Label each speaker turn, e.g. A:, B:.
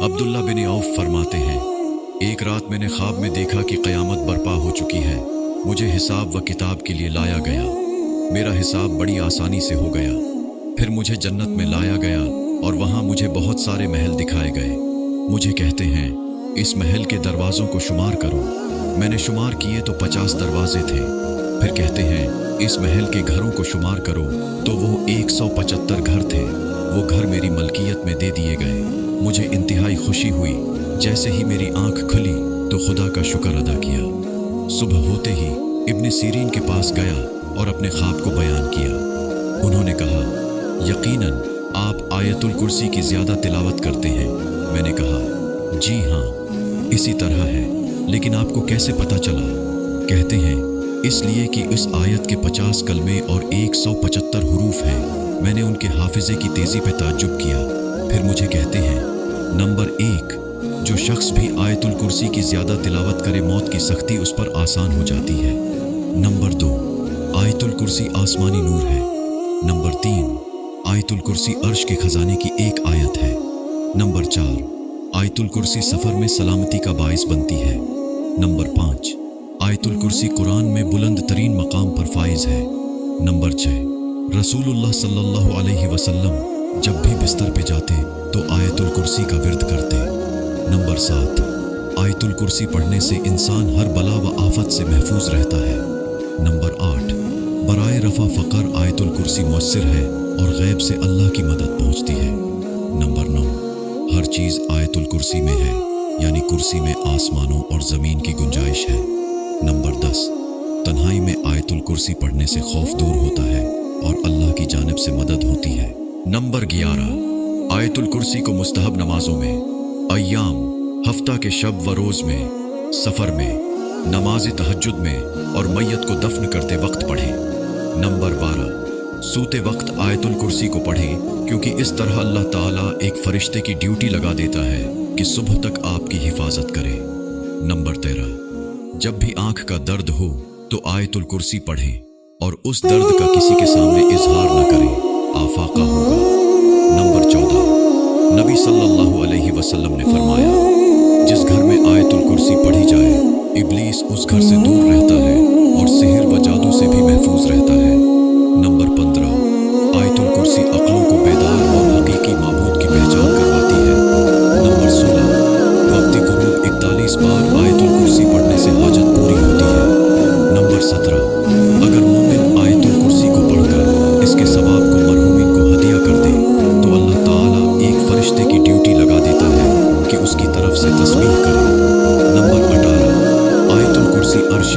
A: अब्दुल्ला बिन of फरमाते हैं, एक रात मैंने ख्वाब में देखा कि क़यामत बर्पा हो चुकी है। मुझे हिसाब व किताब के लिए लाया गया। मेरा हिसाब बड़ी आसानी से हो गया। फिर मुझे जन्नत में लाया गया और वहाँ मुझे बहुत सारे महल दिखाए गए। मुझे कहते हैं, इस महल के दरवाज़ों को शुमार करो। मैंने शुमार किए तो 50 दरवाजे थे। फिर कहते हैं, इस महल के घरों को शुमार करो तो वो 175 घर थे। वो घर मेरी मलकियत में दे दिए गए। मुझे इंतहाई खुशी हुई। जैसे ही मेरी आंख खुली तो खुदा का शुक्र अदा किया। सुबह होते ही इब्न सीरीन के पास गया और अपने ख्वाब को बयान किया। उन्होंने कहा, यकीनन आप आयतुल कुर्सी की ज़्यादा तिलावत करते हैं। मैंने कहा, जी हाँ, इसी तरह है, लेकिन आपको कैसे पता चला? कहते हैं, इसलिए कि इस आयत के 50 कलमे और 175 हुरूफ हैं। मैंने उनके हाफिजे की तेज़ी पे ताज्जुब किया। फिर मुझे कहते हैं, नंबर 1, जो शख्स भी आयतुल कुर्सी की ज़्यादा तिलावत करे मौत की सख्ती उस पर आसान हो जाती है। नंबर 2, आयतुल कुर्सी आसमानी नूर है। नंबर 3, आयतुल कुर्सी अर्श के खजाने की एक आयत है। नंबर 4, आयतुल कुर्सी सफ़र में सलामती का बाइस बनती है। नंबर 5, आयतुल कुर्सी कुरान में बुलंद तरीन मकाम पर फाइज है। नंबर 6, रसूलुल्लाह सल्लल्लाहु अलैहि वसल्लम जब भी बिस्तर पे जाते तो आयतुल कुर्सी का विर्द करते। नंबर 7, आयतुल कुर्सी पढ़ने से इंसान हर बला व आफत से महफूज रहता है। नंबर 8, बराए रफ़ा फ़क़र आयतुल कुर्सी मुयस्सर है और गैब से अल्लाह की मदद पहुँचती है। नंबर 9, हर चीज़ आयतुल कुर्सी में है, यानी कुर्सी में आसमानों और ज़मीन की गुंजाइश है। नंबर 10, तन्हाई में आयतुल कुर्सी पढ़ने से खौफ दूर होता है और अल्लाह की जानिब से मदद होती है। नंबर 11, आयतुल कुर्सी को मुस्तहब नमाजों में, अय्याम, हफ्ता के शब व रोज़ में, सफ़र में, नमाज तहज्जुद में और मैयत को दफन करते वक्त पढ़ें। नंबर 12, सूते वक्त आयतुल कुर्सी को पढ़ें, क्योंकि इस तरह अल्लाह ताला एक फ़रिश्ते की ड्यूटी लगा देता है कि सुबह तक आपकी हिफाजत करे। नंबर 13, जब भी आँख का दर्द हो तो आयतुल कुर्सी पढ़ें और उस दर्द का किसी के सामने इजहार न करें, आफाका होगा। नंबर 14, नबी सल्लल्लाहु अलैहि वसल्लम ने फरमाया, जिस घर में आयतुल कुर्सी पढ़ी जाए, इब्लीस उस घर से दूर रहता है और सिहर व जादू से भी महफूज रहता है। नंबर 15, आयतुल कुर्सी अक्लों को बेदार और हकीकी माबूद की पहचान करवाती है। नंबर 16, वक्त गुरूब 41 बार आयतुल कुर्सी पढ़ने से हाजत पूरी होती है। नंबर 17, अगर मोमिन आयतुल कुर्सी को पढ़कर इसके सवाब को मरहूमिन को हदिया कर दे तो अल्लाह ताला एक फरिश्ते की ड्यूटी लगा देता है कि उसकी तरफ से तस्बीह करे। नंबर 18, आयतुल कुर्सी अर्श